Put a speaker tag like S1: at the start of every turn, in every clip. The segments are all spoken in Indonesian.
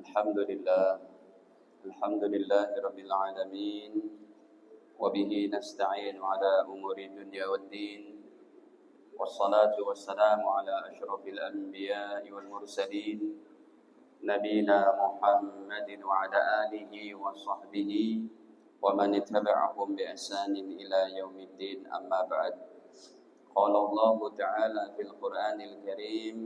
S1: الحمد لله الحمد لله رب العالمين وبه نستعين على أمور الدنيا والدين والصلاة والسلام على أشرف الأنبياء والمرسلين نبينا محمد وعلى آله وصحبه ومن اتبعهم بإحسان إلى يوم الدين أما بعد قال الله تعالى في القرآن الكريم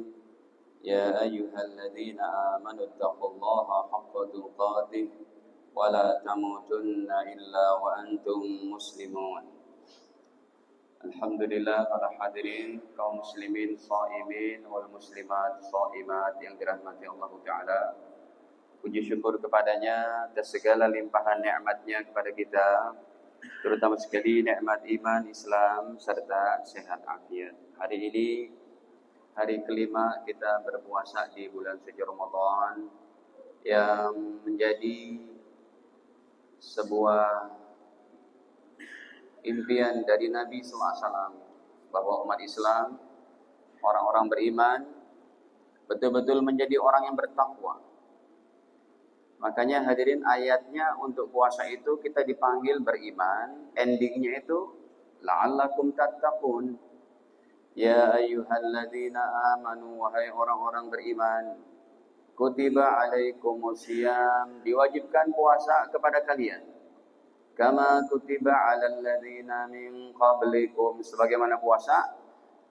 S1: يا أيها الذين آمنوا اتقوا الله حق تقاته ولا تموتن إلا وأنتم مسلمون. Alhamdulillah para hadirin kaum muslimin shaimin wal muslimat shaimat yang dirahmati Allah Ta'ala. Puji syukur kepadanya atas segala limpahan nikmatnya kepada kita, terutama sekali nikmat iman, Islam serta sehat afiat. Hari ini hari kelima kita berpuasa di bulan suci Ramadan yang menjadi sebuah impian dari Nabi SAW bahwa umat Islam, orang-orang beriman betul-betul menjadi orang yang bertakwa. Makanya hadirin ayatnya untuk puasa itu kita dipanggil beriman, endingnya itu la'allakum tattaqun. Ya ayyuhalladzina amanu, wahai orang-orang beriman, kutiba alaikumusiyam, diwajibkan puasa kepada kalian. Kama kutiba alal ladzina min qablikum, sebagaimana puasa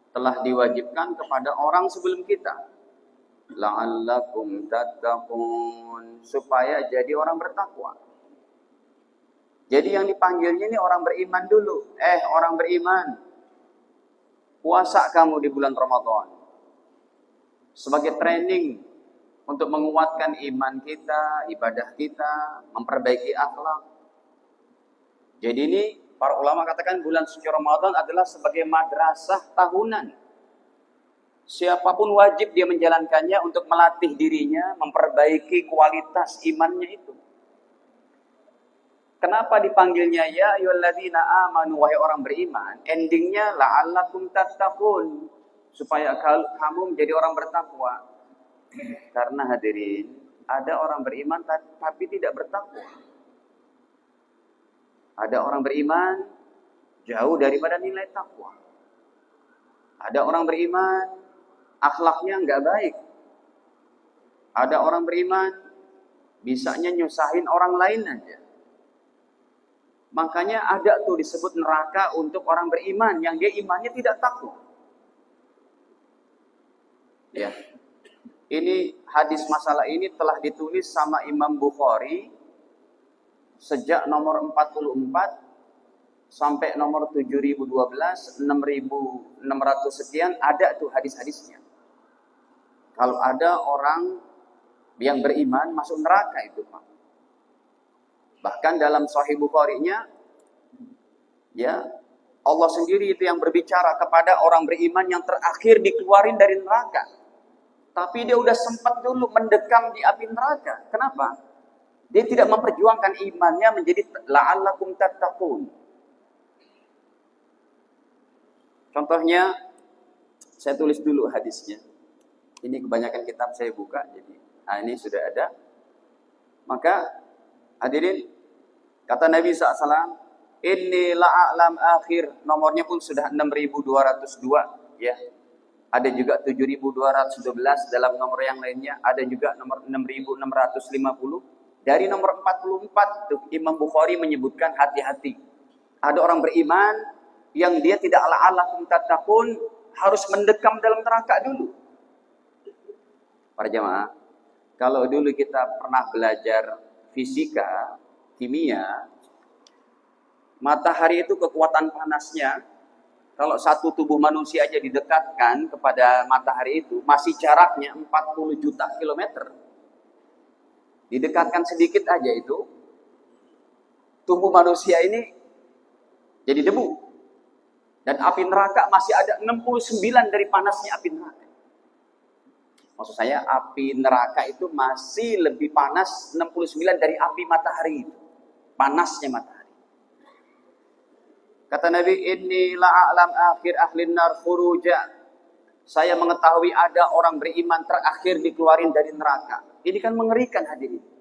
S1: telah diwajibkan kepada orang sebelum kita. La'allakum tattaqun, supaya jadi orang bertakwa. Jadi yang dipanggilnya ini orang beriman dulu. Orang beriman, puasa kamu di bulan Ramadan sebagai training untuk menguatkan iman kita, ibadah kita, memperbaiki akhlak. Jadi ini para ulama katakan bulan suci Ramadan adalah sebagai madrasah tahunan. Siapapun wajib dia menjalankannya untuk melatih dirinya, memperbaiki kualitas imannya itu. Kenapa dipanggilnya ya ayyuhalladzina amanu, wahai orang beriman? Endingnya la'allakum tattaqun, supaya kamu menjadi orang bertakwa. Karena hadirin, ada orang beriman tapi tidak bertakwa. Ada orang beriman jauh daripada nilai takwa. Ada orang beriman akhlaknya enggak baik. Ada orang beriman bisanya nyusahin orang lain aja. Makanya ada tuh disebut neraka untuk orang beriman yang dia imannya tidak takwa. Ya. Ini hadis masalah ini telah ditulis sama Imam Bukhari sejak nomor 44 sampai nomor 7012, 6600 sekian ada tuh hadis-hadisnya. Kalau ada orang yang beriman masuk neraka itu, Pak. Bahkan dalam Sahih Bukhari-nya, ya, Allah sendiri itu yang berbicara kepada orang beriman yang terakhir dikeluarin dari neraka. Tapi dia udah sempat dulu mendekam di api neraka. Kenapa? Dia tidak memperjuangkan imannya menjadi la'allakum tattaqun. Contohnya, saya tulis dulu hadisnya. Ini kebanyakan kitab saya buka, jadi ini sudah ada. Maka hadirin, kata Nabi SAW, inni la'alam akhir, nomornya pun sudah 6202, ya. Ada juga 7212 dalam nomor yang lainnya, ada juga nomor 6650. Dari nomor 44 tuh Imam Bukhari menyebutkan hati-hati. Ada orang beriman yang dia tidak la'allakum tattaqun, harus mendekam dalam neraka dulu. Para jamaah, kalau dulu kita pernah belajar fisika, kimia, matahari itu kekuatan panasnya, kalau satu tubuh manusia aja didekatkan kepada matahari itu, masih jaraknya 40 juta kilometer. Didekatkan sedikit aja itu, tubuh manusia ini jadi debu. Dan api neraka masih ada 69 dari panasnya api neraka. Maksud saya, api neraka itu masih lebih panas 69 dari api matahari itu. Panasnya matahari. Kata Nabi, inni la'alam akhir ahlin nar khuruja. Saya mengetahui ada orang beriman terakhir dikeluarin dari neraka. Ini kan mengerikan hadirin.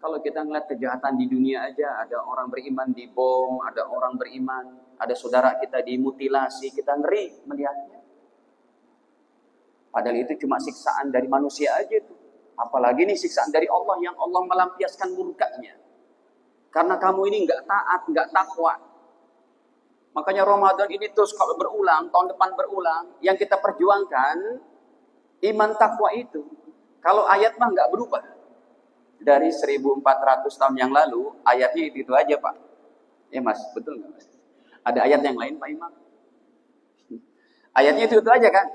S1: Kalau kita ngeliat kejahatan di dunia aja, ada orang beriman dibom, ada orang beriman, ada saudara kita dimutilasi, kita ngeri melihatnya. Padahal itu cuma siksaan dari manusia aja tuh. Apalagi nih siksaan dari Allah yang Allah melampiaskan murkanya. Karena kamu ini nggak taat, nggak takwa. Makanya Ramadan ini terus kalau berulang, tahun depan berulang, yang kita perjuangkan iman takwa itu. Kalau ayat mah nggak berubah. Dari 1400 tahun yang lalu, ayatnya itu aja Pak. Ya Mas, betul nggak Mas? Ada ayat yang lain Pak Imam? Ayatnya itu aja kan?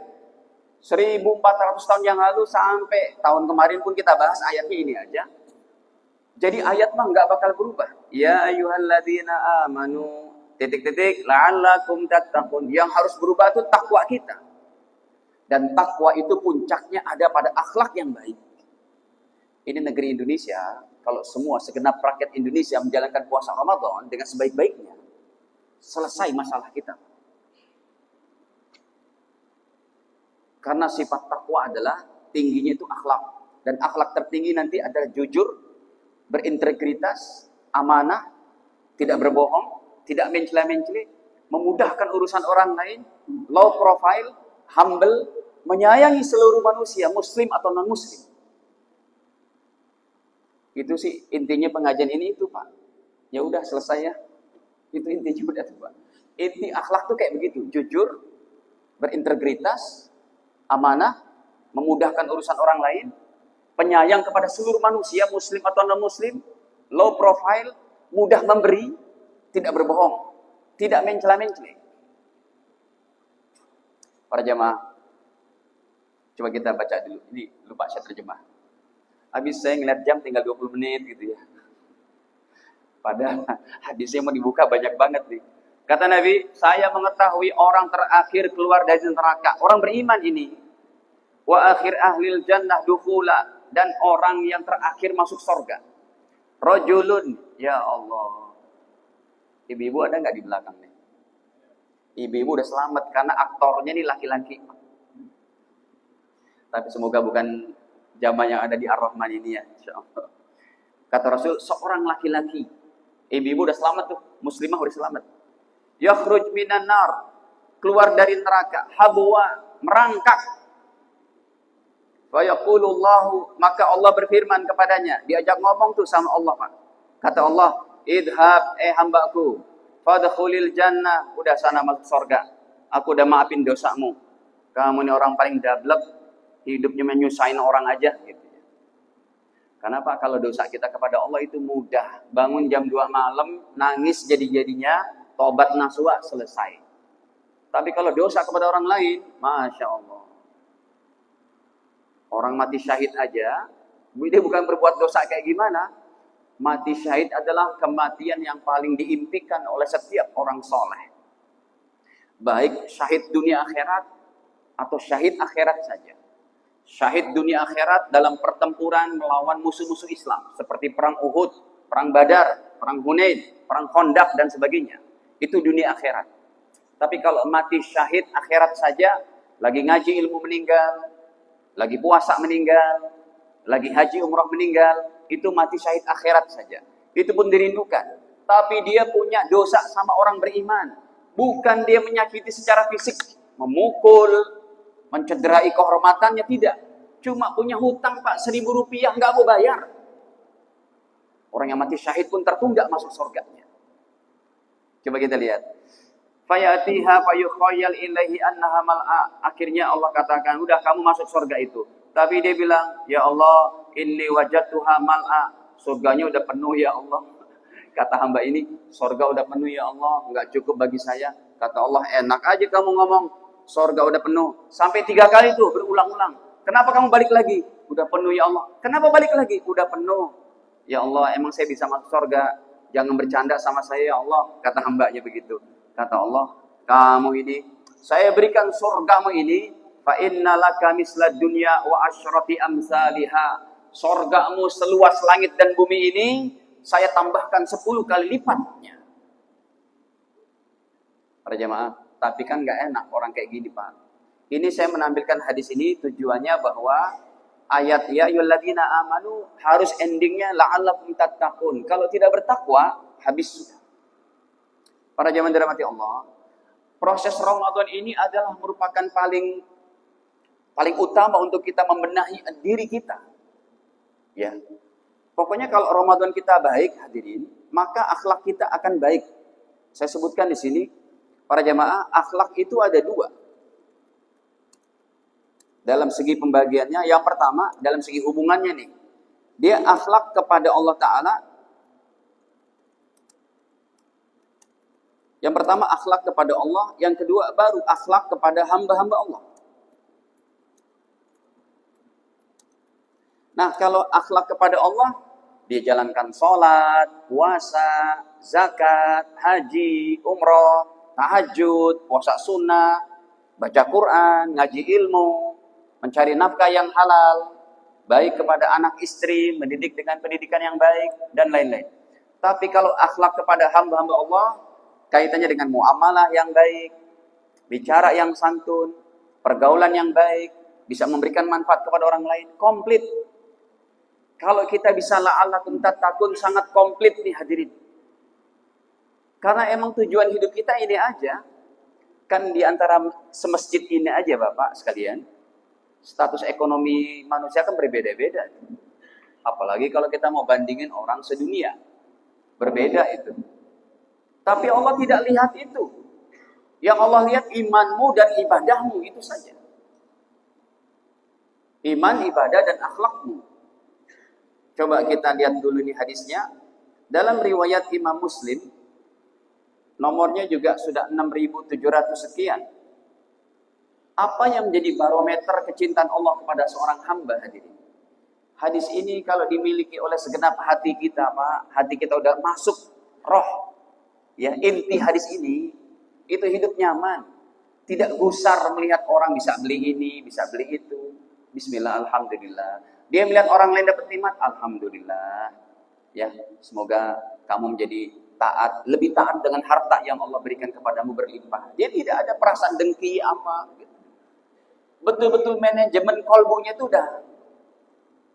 S1: 1400 tahun yang lalu sampai tahun kemarin pun kita bahas ayatnya ini aja. Jadi ayat mah nggak bakal berubah. Ya ayyuhalladzina amanu la'allakum tattaqun. Yang harus berubah itu takwa kita. Dan takwa itu puncaknya ada pada akhlak yang baik. Ini negeri Indonesia, kalau semua segenap rakyat Indonesia menjalankan puasa Ramadan dengan sebaik-baiknya, selesai masalah kita. Karena sifat takwa adalah tingginya itu akhlak. Dan akhlak tertinggi nanti adalah jujur, berintegritas, amanah, tidak berbohong, tidak mencela-mencela, memudahkan urusan orang lain, low profile, humble, menyayangi seluruh manusia, muslim atau non-muslim. Itu sih intinya pengajian ini itu Pak. Ya udah selesai ya. Itu intinya udah tuh Pak. Inti akhlak tuh kayak begitu, jujur, berintegritas, amanah, memudahkan urusan orang lain, penyayang kepada seluruh manusia, muslim atau non-muslim, low profile, mudah memberi, tidak berbohong, tidak mencela-mencela. Para jamaah, coba kita baca dulu. Ini lupa saya terjemah. Habis saya ngeliat jam tinggal 20 menit gitu ya. Padahal hadisnya mau dibuka banyak banget nih. Kata Nabi, saya mengetahui orang terakhir keluar dari neraka. Orang beriman ini. Wa akhir ahlil jannah dukhula. Dan orang yang terakhir masuk surga. Rajulun. Ya Allah. Ibu-ibu ada nggak di belakang nih? Ibu-ibu udah selamat karena aktornya ini laki-laki. Tapi semoga bukan jamaah yang ada di Ar-Rahman ini ya, insyaallah. Kata Rasul, seorang laki-laki, ibu-ibu udah selamat tuh, muslimah udah selamat. Yakhruj minan nar, keluar dari neraka, habwa, merangkak. Wa yaqulullahu, maka Allah berfirman kepadanya, diajak ngomong tuh sama Allah Pak. Kata Allah, idhab hambaku, fadkhulil jannah, udah sana masuk surga. Aku udah maafin dosamu. Kamu ini orang paling dablek. Hidupnya menyusahin orang aja gitu. Kenapa? Kalau dosa kita kepada Allah itu mudah. Bangun jam 2 malam, nangis jadi-jadinya, tobat nasuha, selesai. Tapi kalau dosa kepada orang lain, Masya Allah. Orang mati syahid aja, dia bukan berbuat dosa kayak gimana. Mati syahid adalah kematian yang paling diimpikan oleh setiap orang soleh. Baik syahid dunia akhirat, atau syahid akhirat saja. Syahid dunia akhirat dalam pertempuran melawan musuh-musuh Islam. Seperti perang Uhud, perang Badar, perang Hunain, perang Khandaq dan sebagainya. Itu dunia akhirat. Tapi kalau mati syahid akhirat saja, lagi ngaji ilmu meninggal, lagi puasa meninggal, lagi haji umrah meninggal, itu mati syahid akhirat saja. Itu pun dirindukan. Tapi dia punya dosa sama orang beriman. Bukan dia menyakiti secara fisik, memukul, mencederai kehormatannya, tidak. Cuma punya hutang Pak, 1.000 rupiah nggak mau bayar. Orang yang mati syahid pun tertunda masuk surganya. Coba kita lihat. Fayatiha fayukhayal ilaihi annaha mal'a. Akhirnya Allah katakan, udah kamu masuk surga itu. Tapi dia bilang, ya Allah, inni wajadtuha mal'a. Surganya udah penuh ya Allah. Kata hamba ini, surga udah penuh ya Allah, nggak cukup bagi saya. Kata Allah, enak aja kamu ngomong. Surga udah penuh. Sampai 3 kali tuh berulang-ulang. Kenapa kamu balik lagi? Udah penuh ya Allah. Kenapa balik lagi? Udah penuh. Ya Allah, emang saya bisa masuk surga. Jangan bercanda sama saya ya Allah. Kata hambanya begitu. Kata Allah, kamu ini, saya berikan surgamu ini. Fa inna laka misla dunya wa asyrati amsalihha. Surgamu seluas langit dan bumi ini, saya tambahkan 10 kali lipatnya. Para jamaah, Tapi kan nggak enak orang kayak gini, Pak. Ini saya menampilkan hadis ini tujuannya bahwa ayat ya ayyuhalladzina amanu harus endingnya la'allakum tattaqun. Kalau tidak bertakwa, habis sudah. Para jamaah dirahmati Allah, proses Ramadan ini adalah merupakan paling utama untuk kita membenahi diri kita. Ya. Pokoknya kalau Ramadan kita baik, hadirin, maka akhlak kita akan baik. Saya sebutkan di sini, para jamaah, akhlak itu ada dua. Dalam segi pembagiannya, yang pertama, dalam segi hubungannya nih. Dia akhlak kepada Allah Ta'ala. Yang pertama, akhlak kepada Allah. Yang kedua, baru akhlak kepada hamba-hamba Allah. Nah, kalau akhlak kepada Allah, dia jalankan sholat, puasa, zakat, haji, umroh, tahajud, puasa sunnah, baca Quran, ngaji ilmu, mencari nafkah yang halal, baik kepada anak istri, mendidik dengan pendidikan yang baik, dan lain-lain. Tapi kalau akhlak kepada hamba-hamba Allah, kaitannya dengan muamalah yang baik, bicara yang santun, pergaulan yang baik, bisa memberikan manfaat kepada orang lain, komplit. Kalau kita bisa la'allakum tattaqun, sangat komplit nih hadirin. Karena emang tujuan hidup kita ini aja. Kan di antara semasjid ini aja Bapak sekalian, status ekonomi manusia kan berbeda-beda. Apalagi kalau kita mau bandingin orang sedunia. Berbeda itu. Tapi Allah tidak lihat itu. Yang Allah lihat imanmu dan ibadahmu, itu saja. Iman, ibadah, dan akhlakmu. Coba kita lihat dulu nih hadisnya. Dalam riwayat Imam Muslim, nomornya juga sudah 6.700 sekian. Apa yang menjadi barometer kecintaan Allah kepada seorang hamba hadirin? Hadis ini kalau dimiliki oleh segenap hati kita, Pak, hati kita udah masuk roh. Ya, inti hadis ini, itu hidup nyaman. Tidak gusar melihat orang bisa beli ini, bisa beli itu. Bismillah, alhamdulillah. Dia melihat orang lain dapat nikmat, alhamdulillah. Ya, semoga kamu menjadi taat, lebih taat dengan harta yang Allah berikan kepadamu berlimpah. Dia tidak ada perasaan dengki apa. Betul-betul manajemen kolbunya itu udah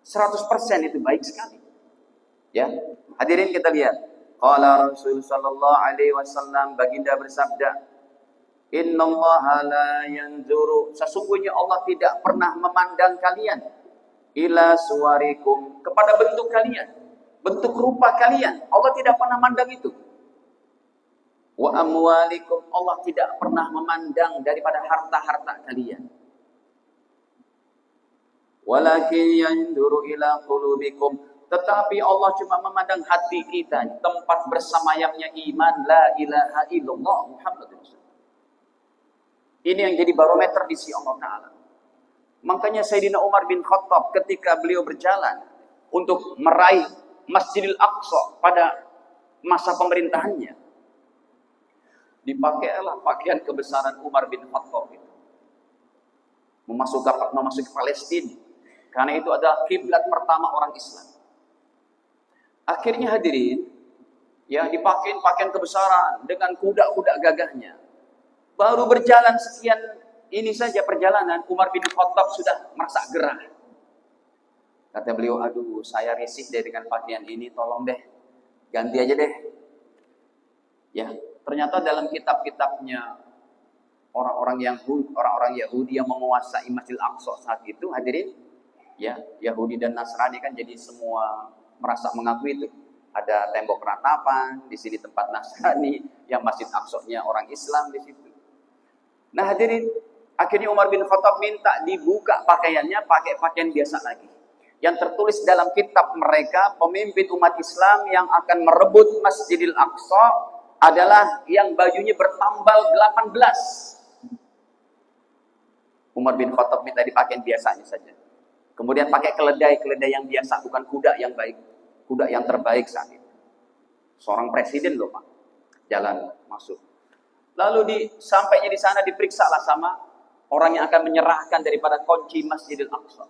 S1: 100% itu baik sekali. Ya, hadirin kita lihat. Qala Rasul sallallahu alaihi wasallam, baginda bersabda, "Innallaha la yanzuru", sesungguhnya Allah tidak pernah memandang kalian, ila suwarikum, kepada bentuk kalian, bentuk rupa kalian. Allah tidak pernah memandang itu. Wa amwalikum, Allah tidak pernah memandang daripada harta-harta kalian. Walakin yanzuru ila qulubikum, tetapi Allah cuma memandang hati kita, tempat bersamayamnya iman la ilaha illallah Muhammadur Rasulullah. Ini yang jadi barometer di sisi Allah Ta'ala. Makanya Sayyidina Umar bin Khattab ketika beliau berjalan untuk meraih Masjidil Aqsa pada masa pemerintahannya, dipakailah pakaian kebesaran Umar bin Khattab itu. Memasuki Palestina. Karena itu adalah kiblat pertama orang Islam. Akhirnya hadirin, ya dipakai pakaian kebesaran dengan kuda-kuda gagahnya. Baru berjalan sekian ini saja perjalanan, Umar bin Khattab sudah merasa gerah. Kata beliau, aduh saya risih deh dengan pakaian ini, tolong deh, ganti aja deh. Ya, ternyata dalam kitab-kitabnya orang-orang Yahudi yang menguasai Masjidil Aqsa saat itu, hadirin, ya Yahudi dan Nasrani kan jadi semua merasa mengaku itu. Ada tembok ratapan, di sini tempat Nasrani, yang Masjid Aqsa-nya orang Islam di situ. Nah hadirin, akhirnya Umar bin Khattab minta dibuka pakaiannya, pakai pakaian biasa lagi. Yang tertulis dalam kitab mereka, pemimpin umat Islam yang akan merebut Masjidil Aqsa adalah yang bajunya bertambal 18. Umar bin Khattab minta dipakaian biasanya saja. Kemudian pakai keledai yang biasa, bukan kuda yang baik. Kuda yang terbaik saat itu. Seorang presiden loh Pak, jalan masuk. Lalu sampainya di sana diperiksalah sama orang yang akan menyerahkan daripada kunci Masjidil Aqsa.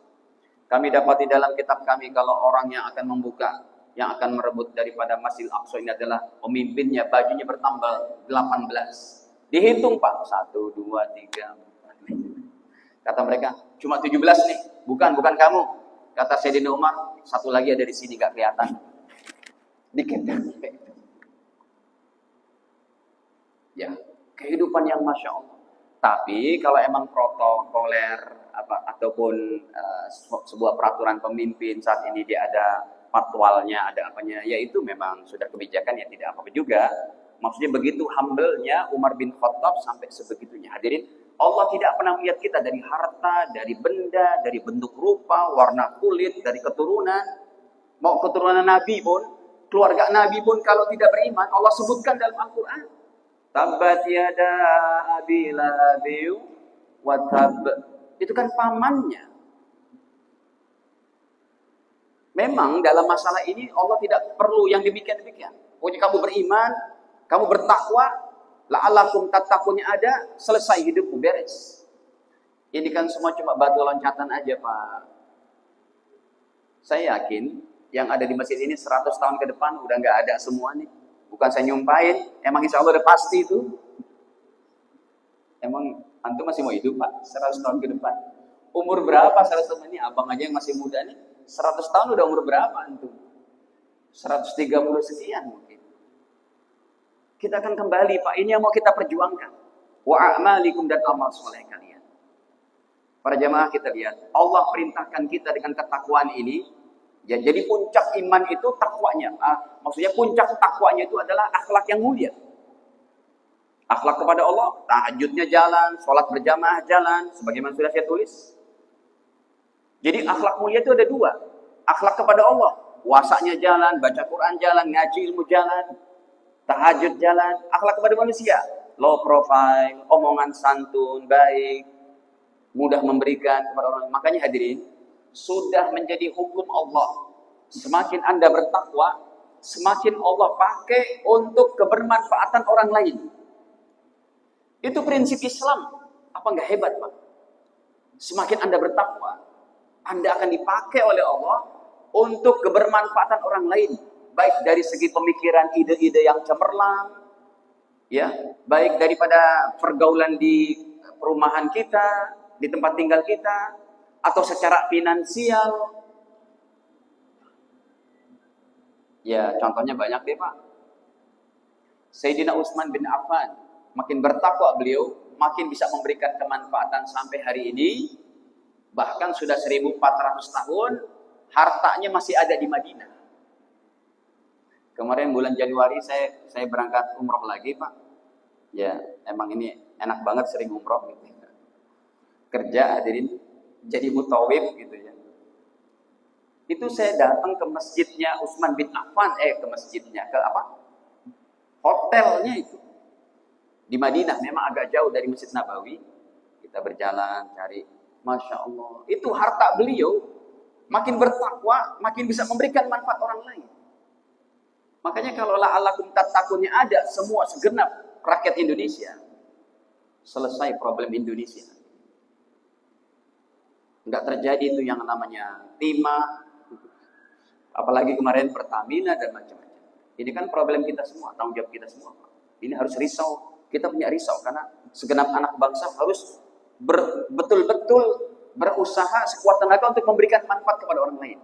S1: Kami dapati dalam kitab kami kalau orang yang akan membuka, yang akan merebut daripada Masjidil Aqsa ini adalah pemimpinnya, bajunya bertambal 18. Dihitung Pak, 1, 2, 3, 4. Kata mereka, cuma 17 nih. Bukan kamu. Kata Sayyidina Umar, satu lagi ada di sini gak kelihatan. Dikit. Ya, kehidupan yang Masya Allah. Tapi kalau emang protokoler ataupun sebuah peraturan pemimpin saat ini dia ada patwalnya, ada apanya, ya itu memang sudah kebijakan ya tidak apa-apa juga. Maksudnya begitu humble-nya Umar bin Khattab sampai sebegitunya. Hadirin, Allah tidak pernah melihat kita dari harta, dari benda, dari bentuk rupa, warna kulit, dari keturunan. Mau keturunan Nabi pun, keluarga Nabi pun kalau tidak beriman, Allah sebutkan dalam Al-Quran. Tabbat yada abi lahabi wa tab. Itu kan pamannya. Memang dalam masalah ini Allah tidak perlu yang demikian-demikian. Pokoknya kamu beriman, kamu bertakwa, la'alakum tattaqunnya ada, selesai hidupmu beres. Ini kan semua cuma batu loncatan aja, Pak. Saya yakin yang ada di masjid ini 100 tahun ke depan udah nggak ada semua nih. Bukan saya nyumpahin, emang insya Allah udah pasti itu. Emang antum masih mau hidup, Pak? 100 tahun ke depan. Umur berapa 100 tahun ini? Abang aja yang masih muda nih. 100 tahun udah umur berapa antum? 130 sekian mungkin. Kita akan kembali, Pak. Ini yang mau kita perjuangkan. Wa a'malikum, dan amal soleh kalian. Para jamaah, kita lihat. Allah perintahkan kita dengan ketakwaan ini. Ya, jadi puncak iman itu takwanya. Maksudnya puncak takwanya itu adalah akhlak yang mulia. Akhlak kepada Allah, tahajudnya jalan, sholat berjamaah jalan, sebagaimana sudah saya tulis. Jadi akhlak mulia itu ada dua. Akhlak kepada Allah, puasanya jalan, baca Quran jalan, ngaji ilmu jalan, tahajud jalan. Akhlak kepada manusia, low profile, omongan santun, baik, mudah memberikan kepada orang. Makanya hadirin, sudah menjadi hukum Allah. Semakin Anda bertakwa, semakin Allah pakai untuk kebermanfaatan orang lain. Itu prinsip Islam. Apa enggak hebat, Pak? Semakin Anda bertakwa, Anda akan dipakai oleh Allah untuk kebermanfaatan orang lain. Baik dari segi pemikiran, ide-ide yang cemerlang, ya, baik daripada pergaulan di perumahan kita, di tempat tinggal kita, atau secara finansial. Ya, contohnya banyak deh, Pak. Sayyidina Utsman bin Affan, makin bertakwa beliau, makin bisa memberikan kemanfaatan sampai hari ini. Bahkan sudah 1400 tahun, hartanya masih ada di Madinah. Kemarin bulan Januari saya berangkat umroh lagi, Pak. Ya, emang ini enak banget sering umroh gitu. Kerja hadirin jadi mutawif gitu ya. Itu saya datang ke masjidnya Utsman bin Affan, ke masjidnya, ke apa? Hotelnya itu. Di Madinah, memang agak jauh dari Masjid Nabawi. Kita berjalan, cari. Masya Allah. Itu harta beliau, makin bertakwa, makin bisa memberikan manfaat orang lain. Makanya kalau la'alakum tattaqunnya ada, semua segenap rakyat Indonesia, selesai problem Indonesia. Enggak terjadi itu yang namanya timah, apalagi kemarin Pertamina dan macam-macam. Ini kan problem kita semua, tanggung jawab kita semua. Ini harus risau, kita punya risau karena segenap anak bangsa harus betul-betul berusaha sekuat tenaga untuk memberikan manfaat kepada orang lain.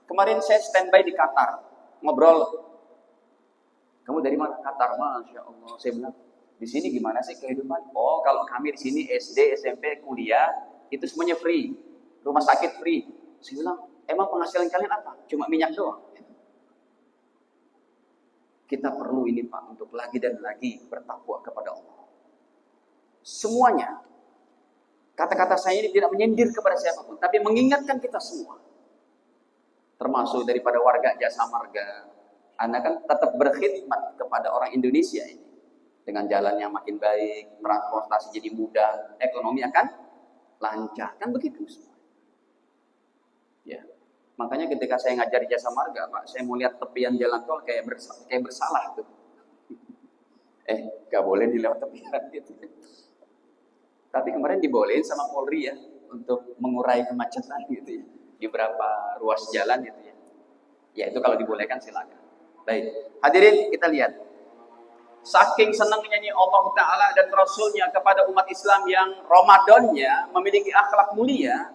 S1: Kemarin saya standby di Qatar, ngobrol. Kamu dari mana? Qatar, Masya Allah. Saya bilang, di sini gimana sih kehidupan? Oh, kalau kami di sini SD, SMP, kuliah itu semuanya free. Rumah sakit free. Saya bilang, emang penghasilan kalian apa? Cuma minyak doang. Kita perlu ini, Pak, untuk lagi dan lagi bertakwa kepada Allah. Semuanya. Kata-kata saya ini tidak menyindir kepada siapapun, tapi mengingatkan kita semua. Termasuk daripada warga Jasa Marga. Anda kan tetap berkhidmat kepada orang Indonesia ini. Dengan jalan yang makin baik, transportasi jadi mudah, ekonomi akan lancar. Kan begitu semua. Ya, makanya ketika saya ngajar di Jasa Marga, Pak, saya mau lihat tepian jalan tol kayak bersalah tuh. Gak boleh dilewat tepian gitu. Tapi kemarin dibolehin sama Polri ya untuk mengurai kemacetan gitu ya di beberapa ruas jalan gitu ya. Ya itu kalau dibolehkan silakan. Baik, hadirin kita lihat. Saking senangnya nih Allah Ta'ala dan Rasulnya kepada umat Islam yang Ramadannya memiliki akhlak mulia,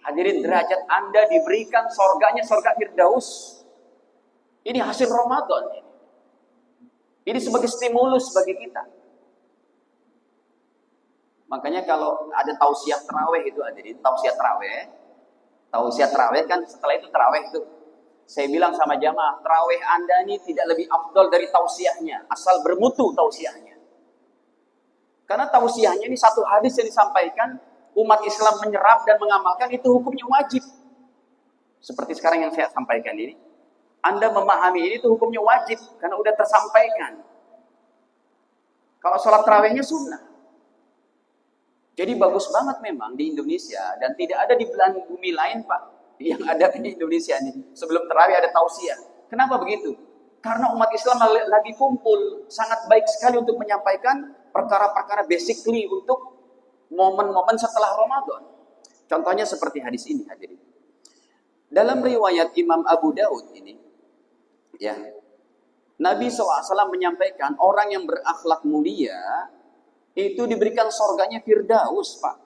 S1: hadirin derajat Anda diberikan sorganya sorga Firdaus. Ini hasil Ramadan. Ini sebagai stimulus bagi kita. Makanya kalau ada tausiah tarawih itu hadirin, tausiah tarawih kan setelah itu tarawih itu. Saya bilang sama jamaah, tarawih Anda ini tidak lebih afdal dari tausiahnya, asal bermutu tausiahnya. Karena tausiahnya ini satu hadis yang disampaikan, umat Islam menyerap dan mengamalkan, itu hukumnya wajib. Seperti sekarang yang saya sampaikan ini. Anda memahami ini itu hukumnya wajib, karena udah tersampaikan. Kalau sholat tarawihnya sunnah. Jadi bagus banget memang di Indonesia, dan tidak ada di belahan bumi lain Pak, yang ada di Indonesia ini. Sebelum tarawih ada tausiah. Kenapa begitu? Karena umat Islam lagi kumpul, sangat baik sekali untuk menyampaikan perkara-perkara basically untuk momen-momen setelah Ramadan. Contohnya seperti hadis ini hadirin. Dalam riwayat Imam Abu Daud ini, ya, Nabi SAW menyampaikan orang yang berakhlak mulia itu diberikan sorganya Firdaus, Pak.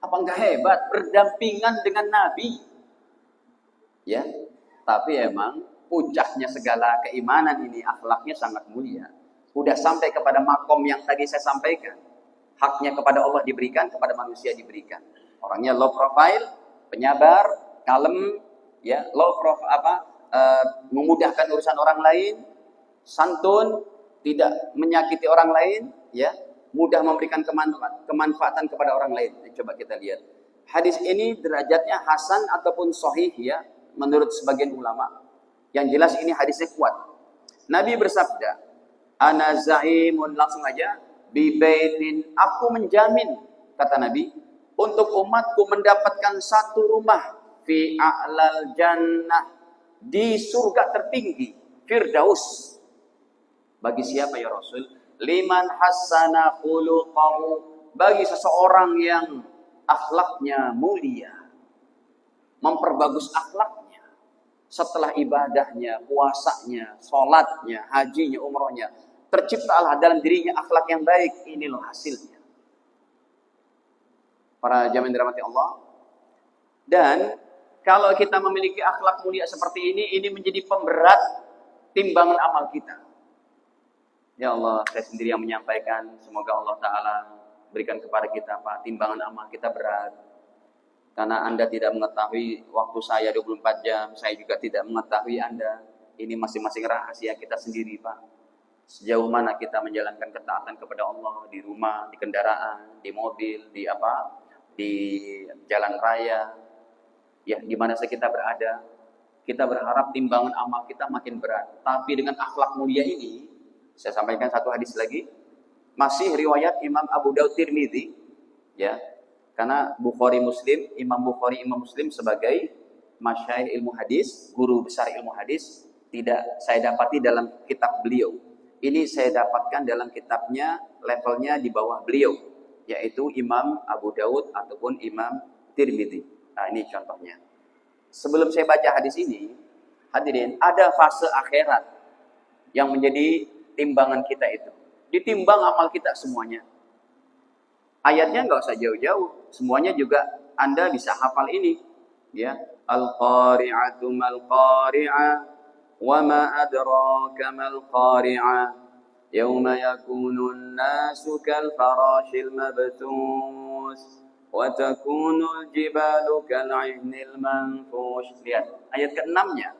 S1: Apa enggak hebat? Berdampingan dengan Nabi. Ya, tapi emang puncaknya segala keimanan ini akhlaknya sangat mulia. Udah sampai kepada makom yang tadi saya sampaikan. Haknya kepada Allah diberikan, kepada manusia diberikan. Orangnya low profile, penyabar, kalem, ya, low profile memudahkan urusan orang lain, santun, tidak menyakiti orang lain, ya, mudah memberikan kemanfaatan kepada orang lain. Coba kita lihat. Hadis ini derajatnya hasan ataupun sahih, ya, menurut sebagian ulama. Yang jelas ini hadisnya kuat. Nabi bersabda, "Ana zaimun," langsung aja, "bi baitin," aku menjamin, kata Nabi, untuk umatku mendapatkan satu rumah fi a'lal jannah, di surga tertinggi, Firdaus. Bagi siapa ya Rasul? Liman hassana khuluqahu, bagi seseorang yang akhlaknya mulia, memperbagus akhlaknya setelah ibadahnya, puasanya, sholatnya, hajinya, umrohnya, terciptalah dalam dirinya akhlak yang baik. Ini loh hasilnya. Para jamaah dirahmati Allah. Dan kalau kita memiliki akhlak mulia seperti ini menjadi pemberat timbangan amal kita. Ya Allah, saya sendiri yang menyampaikan. Semoga Allah Ta'ala berikan kepada kita, Pak, timbangan amal kita berat. Karena Anda tidak mengetahui waktu saya 24 jam, saya juga tidak mengetahui Anda. Ini masing-masing rahasia kita sendiri, Pak. Sejauh mana kita menjalankan ketaatan kepada Allah di rumah, di kendaraan, di mobil, di jalan raya, ya, di mana saja kita berada. Kita berharap timbangan amal kita makin berat. Tapi dengan akhlak mulia ini, saya sampaikan satu hadis lagi, masih riwayat Imam Abu Daud Tirmidzi, ya. Karena Imam Bukhari, Imam Muslim sebagai masyayikh ilmu hadis, guru besar ilmu hadis, tidak saya dapati dalam kitab beliau. Ini saya dapatkan dalam kitabnya, levelnya di bawah beliau, yaitu Imam Abu Daud ataupun Imam Tirmidzi. Nah, ini contohnya. Sebelum saya baca hadis ini, hadirin, ada fase akhirat yang menjadi timbangan kita itu. Ditimbang amal kita semuanya. Ayatnya nggak usah jauh-jauh, semuanya juga Anda bisa hafal ini, ya. Al-qari'atu mal qari'ah, wa ma adraka mal qari'ah, yauma yakunun nasu kal farashil mabthus, wa takunul jibalu kal 'ihnil manfush. Lihat ayat ke-6-nya.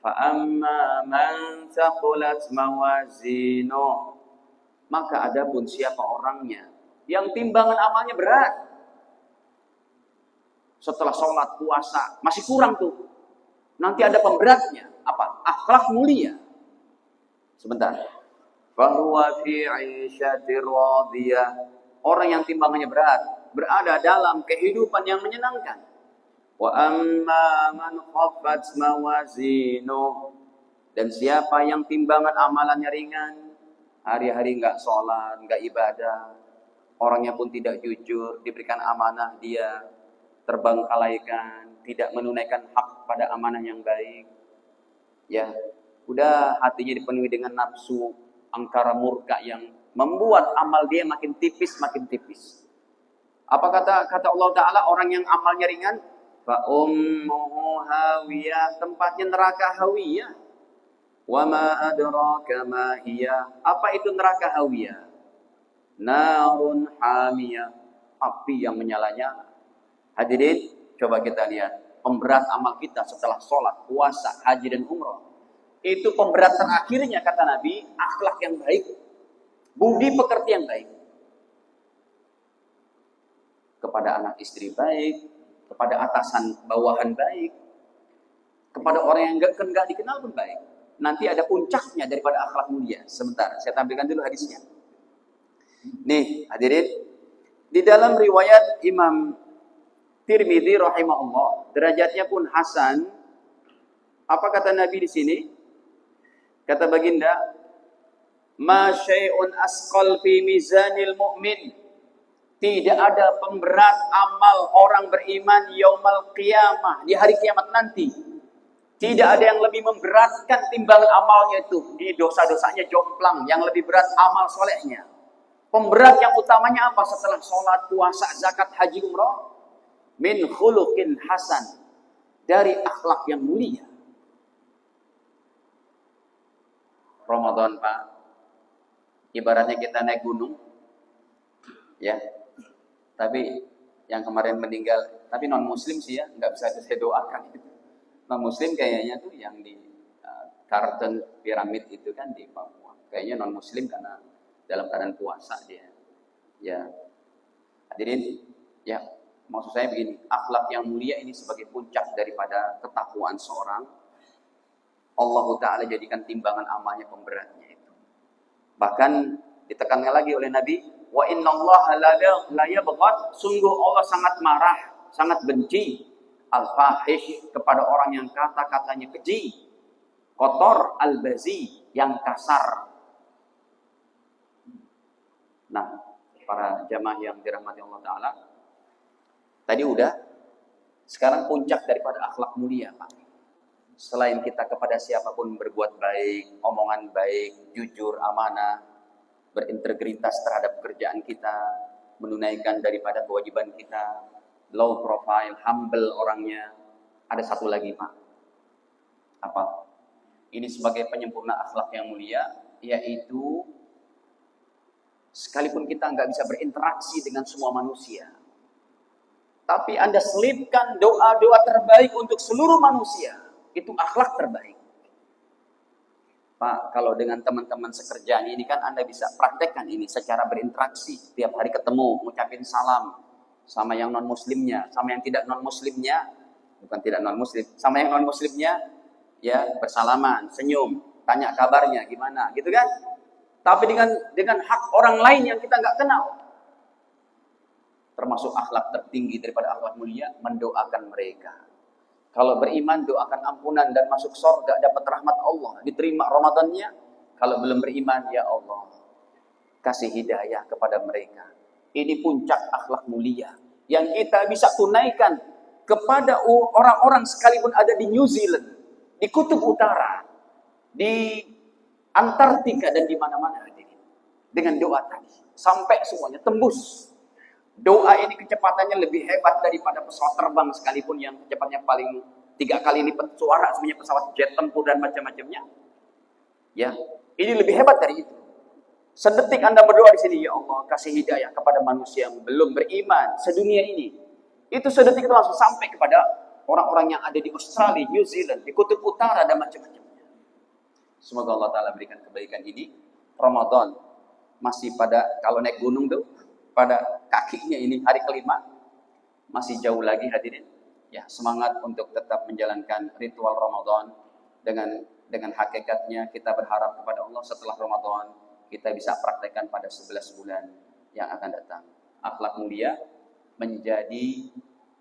S1: Fa amma man thaqulat mawazinu, maka adapun siapa orangnya yang timbangan amalnya berat, setelah sholat, puasa, masih kurang tuh. Nanti ada pemberatnya. Apa? Akhlak mulia. Sebentar. Fahuwa fi 'ishatir radiyah. Orang yang timbangannya berat, berada dalam kehidupan yang menyenangkan. Wa amma man khaffat mawazinu, dan siapa yang timbangan amalannya ringan, hari-hari enggak sholat, enggak ibadah, orangnya pun tidak jujur, diberikan amanah dia terbengkalaikan, tidak menunaikan hak pada amanah yang baik, ya, Udah hatinya dipenuhi dengan nafsu, angkara murka yang membuat amal dia makin tipis, makin tipis. Apa kata Allah Ta'ala, orang yang amalnya ringan, fa ummuhu hawiyah, tempatnya neraka hawiyah. Wa ma adraka ma hiya, apa itu neraka hawiyah? Narun hamiyah, api yang menyala-nyala. Hadirin, coba kita lihat pemberat amal kita setelah sholat, puasa, haji dan umrah. Itu pemberat terakhirnya kata Nabi, akhlak yang baik, budi pekerti yang baik. Kepada anak istri baik, kepada atasan bawahan baik, kepada orang yang enggak dikenal pun baik. Nanti ada puncaknya daripada akhlak mulia. Sebentar, saya tampilkan dulu hadisnya. Nih, hadirin, di dalam riwayat Imam Tirmidzi rahimahullah, derajatnya pun hasan. Apa kata Nabi di sini? Kata baginda, "Ma syai'un asqal fi mizanil mu'min." Tidak ada pemberat amal orang beriman yaumal qiyamah, di hari kiamat nanti. Tidak ada yang lebih memberatkan timbangan amalnya itu. Di dosa-dosanya jomplang, yang lebih berat amal solehnya. Pemberat yang utamanya apa setelah sholat, puasa, zakat, haji, umrah? Min khuluqin hasan, dari akhlak yang mulia. Ramadan, Pak, ibaratnya kita naik gunung, ya. Tapi yang kemarin meninggal, tapi non Muslim sih ya, nggak bisa saya doakan. Non Muslim kayaknya tuh yang di Karten Piramid itu kan di Papua. Kayaknya non Muslim karena dalam keadaan puasa dia. Ya, hadirin, ya. Maksud saya begini, akhlak yang mulia ini sebagai puncak daripada ketakwaan seorang. Allah Ta'ala jadikan timbangan amalnya pemberatnya itu. Bahkan ditekankan lagi oleh Nabi, wa innallaha la yabghad, sungguh Allah sangat marah, sangat benci al-fahish, kepada orang yang kata-katanya keji, kotor, al-bazi, yang kasar. Nah, para jamaah yang dirahmati Allah Ta'ala, tadi udah, sekarang puncak daripada akhlak mulia, Pak. Selain kita kepada siapapun berbuat baik, omongan baik, jujur, amanah, berintegritas terhadap pekerjaan kita, menunaikan daripada kewajiban kita, low profile, humble orangnya. Ada satu lagi, Pak. Apa? Ini sebagai penyempurna akhlak yang mulia, yaitu sekalipun kita nggak bisa berinteraksi dengan semua manusia, tapi Anda selipkan doa-doa terbaik untuk seluruh manusia. Itu akhlak terbaik. Pak, kalau dengan teman-teman sekerjaan ini kan Anda bisa praktekkan ini secara berinteraksi. Tiap hari ketemu, ngucapin salam sama yang non-muslimnya, sama yang tidak non-muslimnya, bukan tidak non-muslim, sama yang non-muslimnya, ya bersalaman, senyum, tanya kabarnya gimana, gitu kan? Tapi dengan hak orang lain yang kita nggak kenal. Termasuk akhlak tertinggi daripada akhlak mulia, mendoakan mereka. Kalau beriman, doakan ampunan dan masuk surga, dapat rahmat Allah, diterima Ramadannya. Kalau belum beriman, ya Allah, kasih hidayah kepada mereka. Ini puncak akhlak mulia yang kita bisa tunaikan kepada orang-orang sekalipun ada di New Zealand, di Kutub Utara, di Antartika dan di mana-mana. Dengan doa tadi, sampai semuanya tembus. Doa ini kecepatannya lebih hebat daripada pesawat terbang sekalipun yang kecepatnya paling 3 kali lipat suara sebenarnya pesawat jet tempur dan macam-macamnya. Ya, ini lebih hebat dari itu. Sedetik Anda berdoa di sini, ya Allah, kasih hidayah kepada manusia yang belum beriman sedunia ini. Itu sedetik itu langsung sampai kepada orang-orang yang ada di Australia, New Zealand, di Kutub Utara dan macam-macamnya. Semoga Allah Ta'ala berikan kebaikan ini. Ramadan masih pada, kalau naik gunung tuh, pada kakinya ini hari kelima, masih jauh lagi hadirin. Ya, semangat untuk tetap menjalankan ritual Ramadan dengan hakikatnya. Kita berharap kepada Allah setelah Ramadan kita bisa praktekkan pada 11 bulan yang akan datang. Akhlak mulia menjadi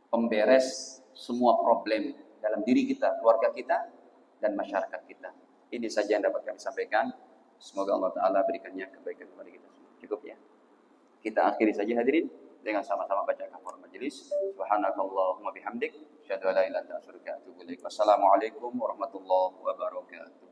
S1: pemberes semua problem dalam diri kita, keluarga kita, dan masyarakat kita. Ini saja yang dapat kami sampaikan. Semoga Allah Ta'ala berikannya kebaikan kepada kita semua. Cukup ya. Kita akhiri saja hadirin dengan sama-sama baca kafaratul majelis. Subhanakallahumma bihamdik, asyhadu an la ilaha illa anta astaghfiruka wa atubu ilaik. Wassalamualaikum warahmatullahi wabarakatuh.